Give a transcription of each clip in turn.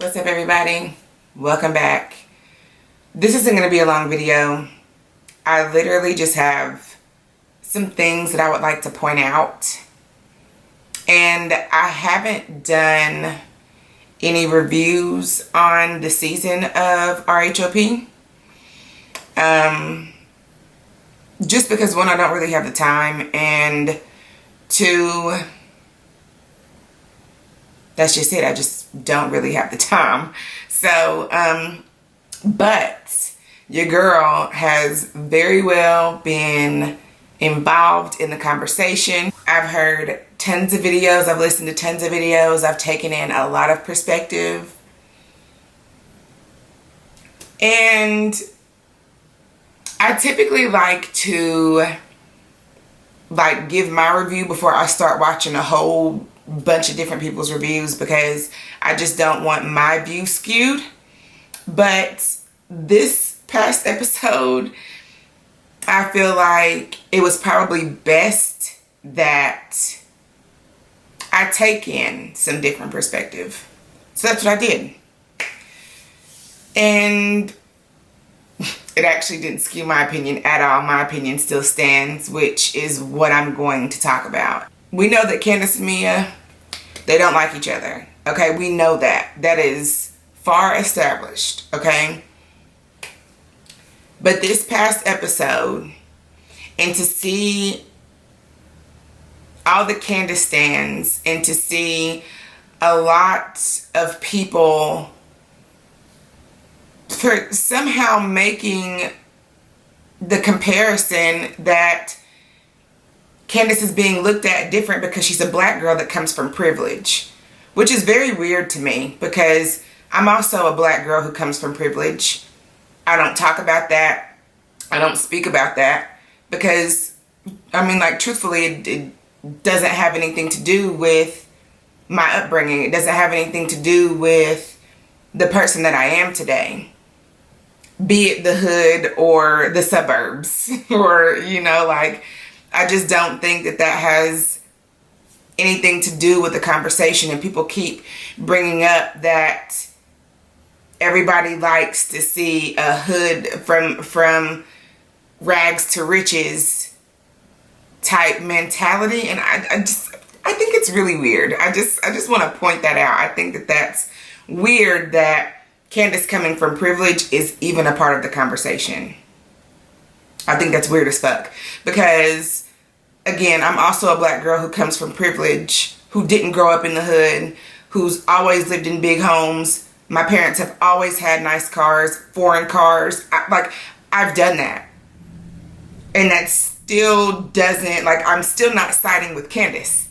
What's up, everybody? Welcome back. This isn't going to be a long video. I literally just have some things that I would like to point out. And I haven't done any reviews on the season of Rhop. Just because, one, I don't really have the time, and two, that's just it. I just don't really have the time. So, but your girl has very well been involved in the conversation. I've heard tons of videos. I've listened to tons of videos. I've taken in a lot of perspective. And I typically like to give my review before I start watching a whole bunch of different people's reviews, because I just don't want my view skewed. But this past episode, I feel like it was probably best that I take in some different perspective. So that's what I did. And it actually didn't skew my opinion at all. My opinion still stands, which is what I'm going to talk about. We know that Candiace and Mia, they don't like each other. Okay, we know that. That is far established, okay? But this past episode, and to see all the Candiace stands, and to see a lot of people for somehow making the comparison that Candiace is being looked at different because she's a black girl that comes from privilege, which is very weird to me, because I'm also a black girl who comes from privilege. I don't talk about that. I don't speak about that because, I mean, like, truthfully, it doesn't have anything to do with my upbringing. It doesn't have anything to do with the person that I am today, be it the hood or the suburbs or, like, I just don't think that that has anything to do with the conversation. And people keep bringing up that everybody likes to see a hood from rags to riches type mentality, and I think it's really weird. I just want to point that out. I think that that's weird that Candiace coming from privilege is even a part of the conversation. I think that's weird as fuck, because again, I'm also a black girl who comes from privilege, who didn't grow up in the hood, who's always lived in big homes. My parents have always had nice cars, foreign cars. I've done that. And that still doesn't, I'm still not siding with Candiace.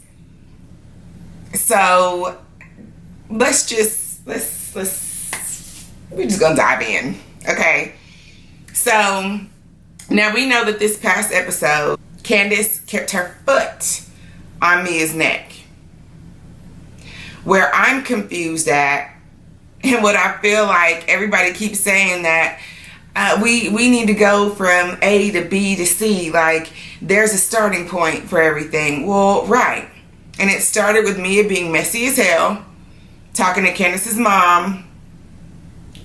So we're just gonna dive in, okay? So now we know that this past episode, Candiace kept her foot on Mia's neck. Where I'm confused at, and what I feel like everybody keeps saying that we need to go from A to B to C, like there's a starting point for everything. Well, right. And it started with Mia being messy as hell, talking to Candiace's mom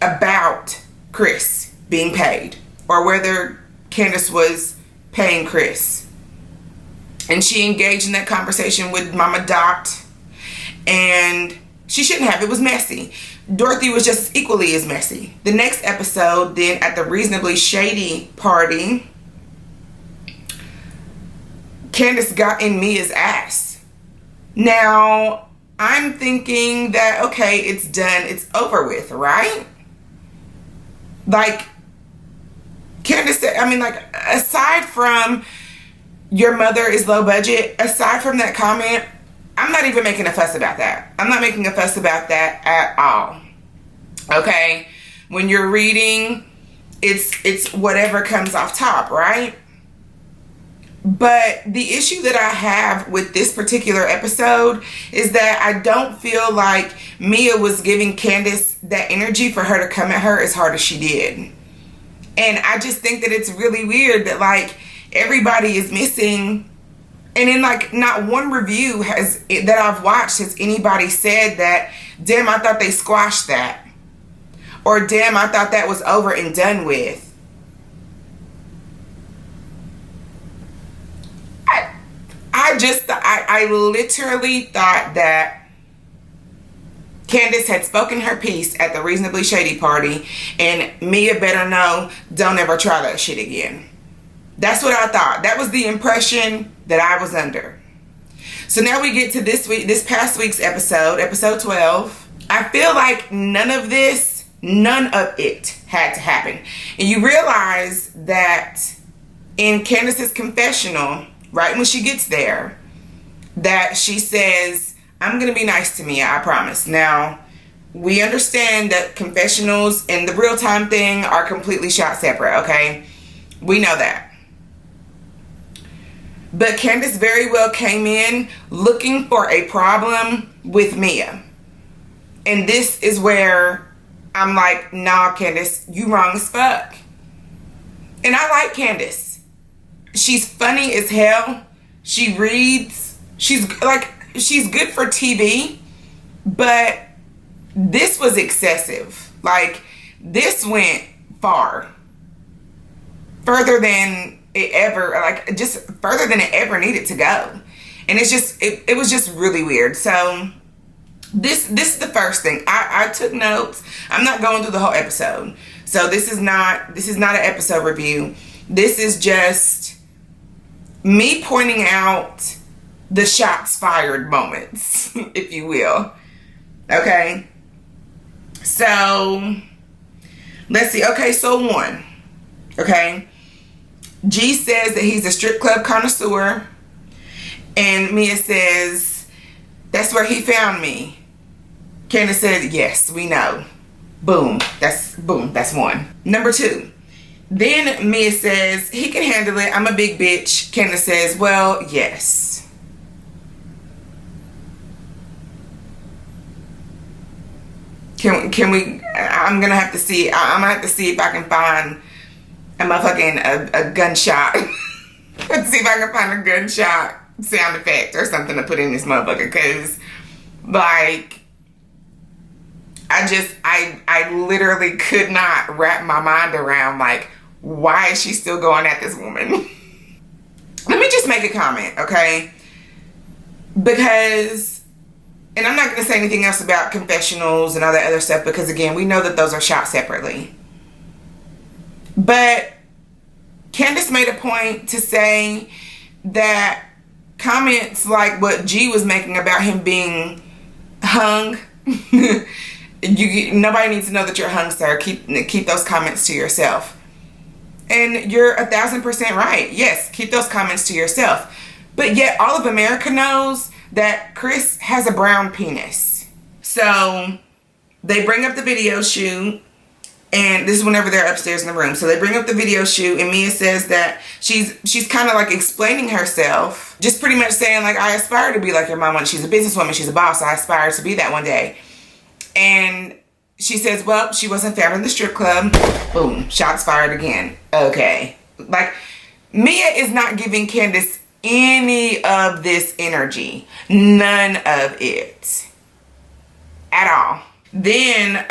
about Chris being paid, or whether Candiace was paying Chris. And she engaged in that conversation with Mama Dot, and she shouldn't have. It was messy. Dorothy was just equally as messy. The next episode, then, at the reasonably shady party, Candiace got in Mia's ass. Now, I'm thinking that, okay, it's done. It's over with, right? Like, Candiace said, aside from your mother is low budget, aside from that comment, I'm not even making a fuss about that. I'm not making a fuss about that at all. Okay? When you're reading, it's whatever comes off top, right? But the issue that I have with this particular episode is that I don't feel like Mia was giving Candiace that energy for her to come at her as hard as she did. And I just think that it's really weird that, everybody is missing And in like not one review that I've watched has anybody said that, damn, I thought they squashed that. Or damn, I thought that was over and done with. I literally thought that Candiace had spoken her piece at the Reasonably Shady party, and Mia better know, don't ever try that shit again. That's what I thought. That was the impression that I was under. So now we get to this past week's episode 12. I feel like none of it had to happen. And you realize that in Candiace's confessional, right when she gets there, that she says, I'm going to be nice to Mia, I promise. Now, we understand that confessionals and the real-time thing are completely shot separate, okay? We know that. But Candiace very well came in looking for a problem with Mia. And this is where I'm like, nah, Candiace, you wrong as fuck. And I like Candiace. She's funny as hell. She reads. She's good for TV. But this was excessive. Like, this went far. Further than it ever needed to go. And it's just, it was just really weird. So this is the first thing. I took notes. I'm not going through the whole episode. So this is not an episode review. This is just me pointing out the shots fired moments, if you will. Okay. So let's see. Okay, so 1. Okay. G says that he's a strip club connoisseur. And Mia says, that's where he found me. Candiace says, yes, we know. Boom. That's 1. Number 2. Then Mia says, he can handle it. I'm a big bitch. Candiace says, well, yes. Can we, I'm going to have to see, I'm going to have to see if I can find a gunshot. Let's see if I can find a gunshot sound effect or something to put in this motherfucker, because like I literally could not wrap my mind around like, why is she still going at this woman? Let me just make a comment, okay? Because, and I'm not going to say anything else about confessionals and all that other stuff, because again, we know that those are shot separately. But Candiace made a point to say that comments like what G was making about him being hung, nobody needs to know that you're hung, sir. Keep those comments to yourself. And you're 1,000% right. Yes, keep those comments to yourself. But yet all of America knows that Chris has a brown penis. So they bring up the video shoot. And this is whenever they're upstairs in the room. So they bring up the video shoot, and Mia says that she's kind of like explaining herself. Just pretty much saying like, I aspire to be like your mom. She's a businesswoman. She's a boss. I aspire to be that one day. And she says, well, she wasn't found in the strip club. Boom. Shots fired again. Okay. Like, Mia is not giving Candiace any of this energy. None of it. At all. Then,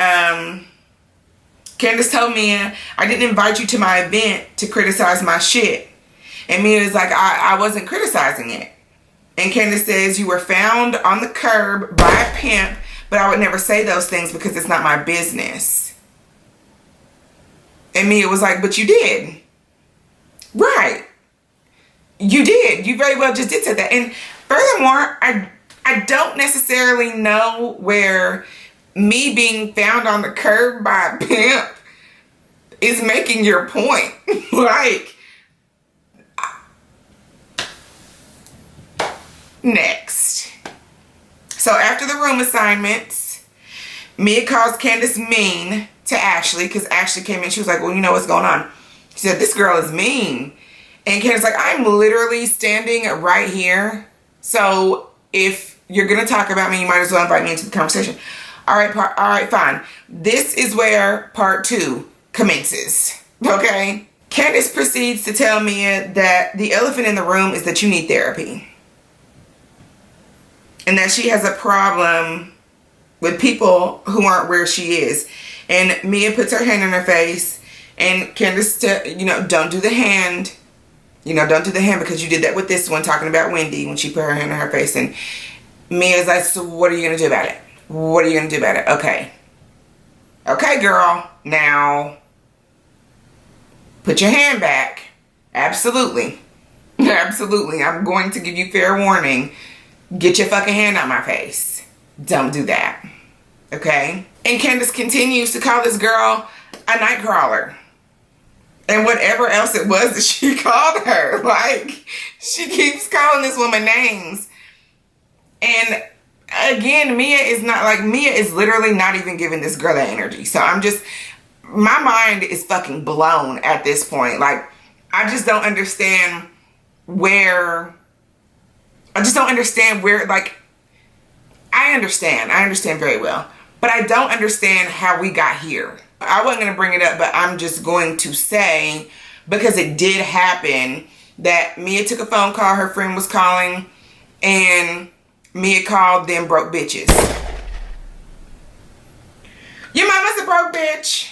Candiace told Mia, I didn't invite you to my event to criticize my shit. And Mia is like, I wasn't criticizing it. And Candiace says, you were found on the curb by a pimp, but I would never say those things because it's not my business. And Mia was like, but you did. Right. You did. You very well just did say that. And furthermore, I don't necessarily know where me being found on the curb by a pimp is making your point. Like, next. So after the room assignments, Mia calls Candiace mean to Ashley, because Ashley came in. She was like, well, you know what's going on. She said, this girl is mean. And Candiace like, I'm literally standing right here. So if you're going to talk about me, you might as well invite me into the conversation. All right, fine. This is where part 2 commences, okay? Candiace proceeds to tell Mia that the elephant in the room is that you need therapy. and that she has a problem with people who aren't where she is. And Mia puts her hand in her face, and Candiace, don't do the hand. Don't do the hand because you did that with this one, talking about Wendy when she put her hand in her face. And Mia's like, so what are you going to do about it? What are you going to do about it? Okay. Okay, girl. Now, put your hand back. Absolutely. Absolutely. I'm going to give you fair warning. Get your fucking hand out my face. Don't do that. Okay? And Candiace continues to call this girl a night crawler. And whatever else it was that she called her. Like, she keeps calling this woman names. And again, Mia is literally not even giving this girl that energy. So my mind is fucking blown at this point. Like, I just don't understand where, like, I understand very well, but I don't understand how we got here. I wasn't going to bring it up, but I'm just going to say, because it did happen, that Mia took a phone call, her friend was calling, and Mia called them broke bitches. Your mama's a broke bitch.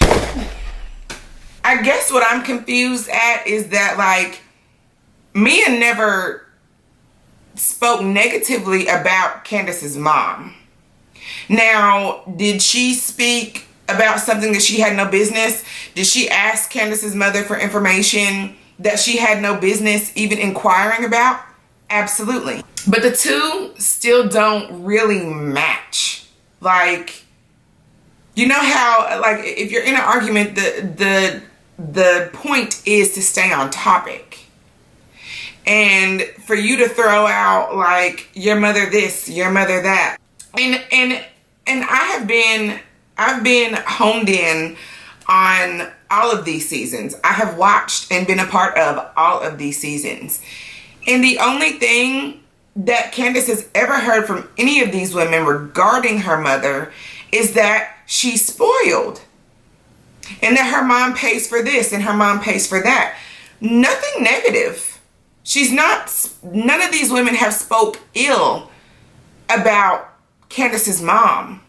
I guess what I'm confused at is that, like, Mia never spoke negatively about Candiace's mom. Now, did she speak about something that she had no business? Did she ask Candiace's mother for information that she had no business even inquiring about? Absolutely. But the two still don't really match. Like, you know how, like, if you're in an argument, the point is to stay on topic. And for you to throw out, like, your mother this, your mother that. And I've been honed in on all of these seasons. I have watched and been a part of all of these seasons. And the only thing that Candiace has ever heard from any of these women regarding her mother is that she's spoiled. And that her mom pays for this and her mom pays for that. Nothing negative. None of these women have spoke ill about Candiace's mom.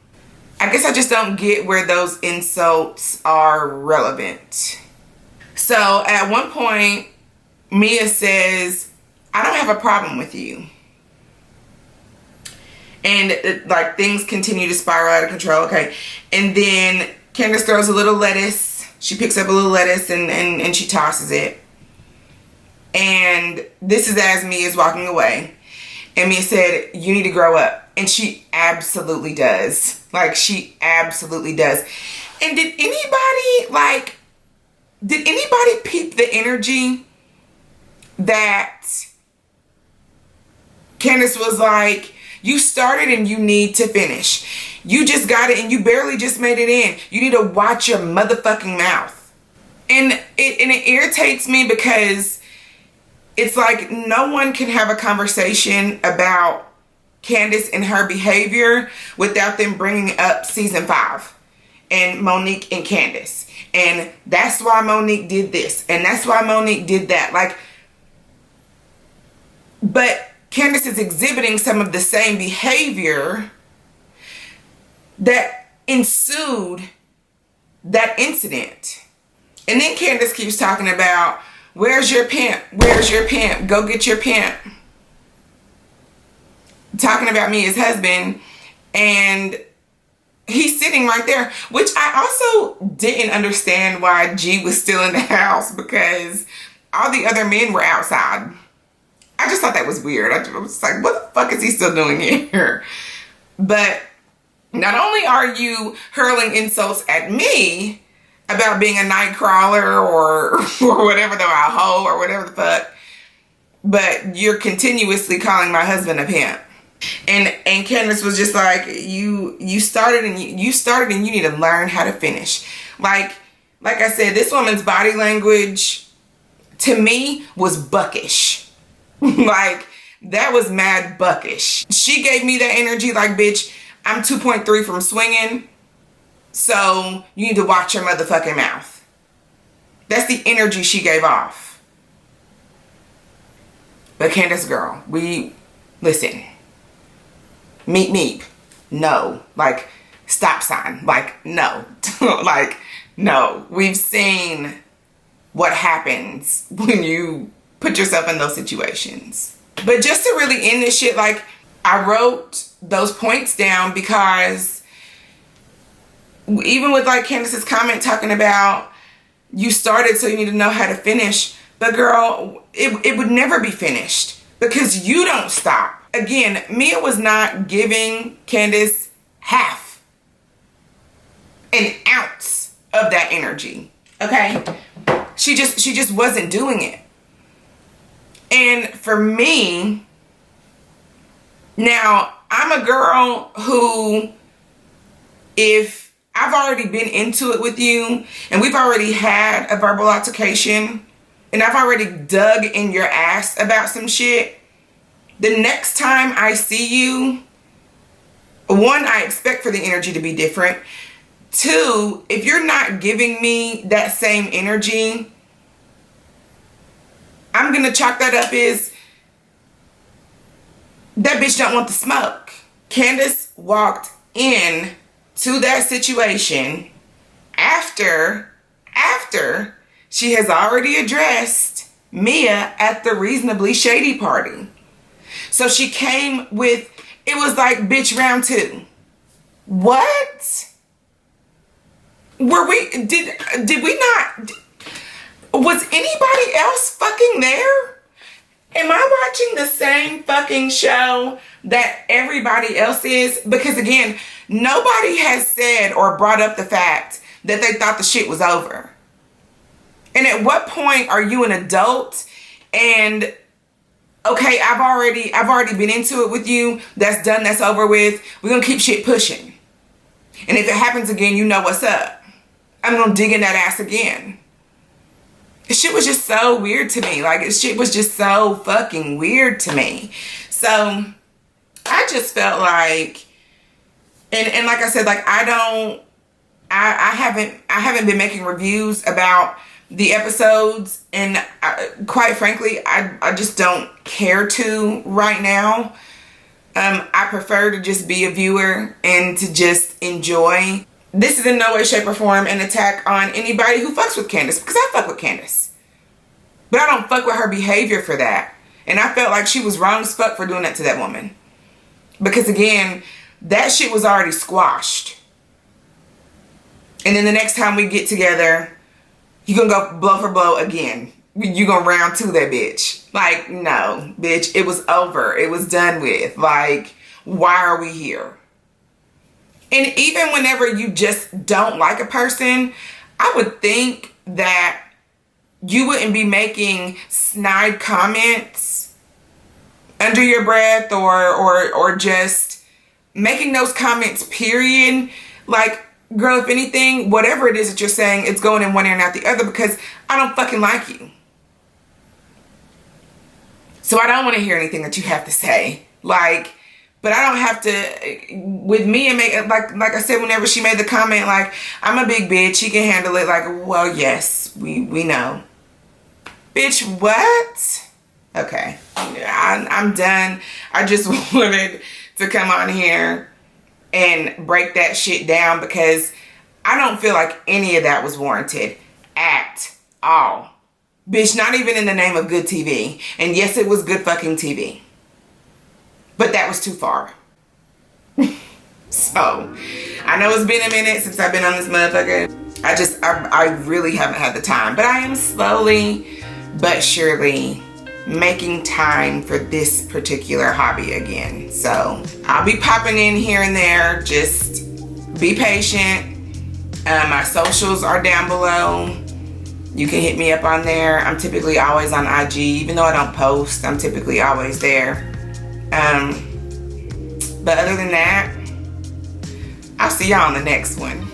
I guess I just don't get where those insults are relevant. So at one point, Mia says, I don't have a problem with you. And like, things continue to spiral out of control. Okay. And then Candiace throws a little lettuce. She picks up a little lettuce and she tosses it. And this is as Mia is walking away. And Mia said, you need to grow up. And she absolutely does. Like, she absolutely does. And did anybody peep the energy that Candiace was like, you started and you need to finish. You just got it and you barely just made it in. You need to watch your motherfucking mouth. And it irritates me because it's like no one can have a conversation about Candiace and her behavior without them bringing up season 5 and Monique and Candiace. And that's why Monique did this. And that's why Monique did that. Like, but Candiace is exhibiting some of the same behavior that ensued that incident. And then Candiace keeps talking about, where's your pimp? Where's your pimp? Go get your pimp. Talking about me as husband, and he's sitting right there, which I also didn't understand why G was still in the house because all the other men were outside. I just thought that was weird. I was like, what the fuck is he still doing here? But not only are you hurling insults at me about being a night crawler or whatever, though, a hoe or whatever the fuck, but you're continuously calling my husband a pimp. And Candiace was just like, you started and you need to learn how to finish. Like I said, this woman's body language to me was buckish. Like, that was mad buckish. She gave me that energy like, bitch, I'm 2.3 from swinging, so you need to watch your motherfucking mouth. That's the energy she gave off. But Candiace, girl, listen. Meep meep. No. Like, stop sign. Like, no. Like, no. We've seen what happens when you put yourself in those situations. But just to really end this shit, like, I wrote those points down because even with like Candiace's comment talking about you started so you need to know how to finish, but girl, it would never be finished because you don't stop. Again, Mia was not giving Candiace half an ounce of that energy. Okay? She just wasn't doing it. And for me, now I'm a girl who, if I've already been into it with you and we've already had a verbal altercation and I've already dug in your ass about some shit, the next time I see you, one, I expect for the energy to be different. Two, if you're not giving me that same energy, I'm going to chalk that up as that bitch don't want the smoke. Candiace walked in to that situation after she has already addressed Mia at the reasonably shady party. So she came with, it was like, bitch, round two. What? Were we, did we not, was anybody else fucking there? Am I watching the same fucking show that everybody else is? Because again, nobody has said or brought up the fact that they thought the shit was over. And at what point are you an adult and, okay, I've already been into it with you. That's done, that's over with. We're gonna keep shit pushing. And if it happens again, you know what's up. I'm gonna dig in that ass again. This shit was just so weird to me. Like, this shit was just so fucking weird to me. So I just felt like, and like I said, like, I haven't been making reviews about the episodes, and quite frankly, I just don't care to right now. I prefer to just be a viewer and to just enjoy. This is in no way, shape, or form an attack on anybody who fucks with Candiace, because I fuck with Candiace. But I don't fuck with her behavior for that. And I felt like she was wrong as fuck for doing that to that woman. Because again, that shit was already squashed. And then the next time we get together, you gonna go blow for blow again. You gonna round two that bitch. Like, no, bitch, it was over. It was done with. Like, why are we here? And even whenever you just don't like a person, I would think that you wouldn't be making snide comments under your breath or just making those comments, period. Like, girl, if anything, whatever it is that you're saying, it's going in one ear and out the other because I don't fucking like you. So I don't want to hear anything that you have to say. Like, but I don't have to, with me, and make like I said, whenever she made the comment, like, I'm a big bitch, she can handle it. Like, well, yes, we know. Bitch, what? Okay, I'm done. I just wanted to come on here and break that shit down because I don't feel like any of that was warranted at all. Bitch, not even in the name of good TV. And yes, it was good fucking TV. But that was too far. So, I know it's been a minute since I've been on this motherfucker. I really haven't had the time. But I am slowly but surely making time for this particular hobby again. So, I'll be popping in here and there. Just be patient. My socials are down below. You can hit me up on there. I'm typically always on IG. Even though I don't post, I'm typically always there. But other than that, I'll see y'all on the next one.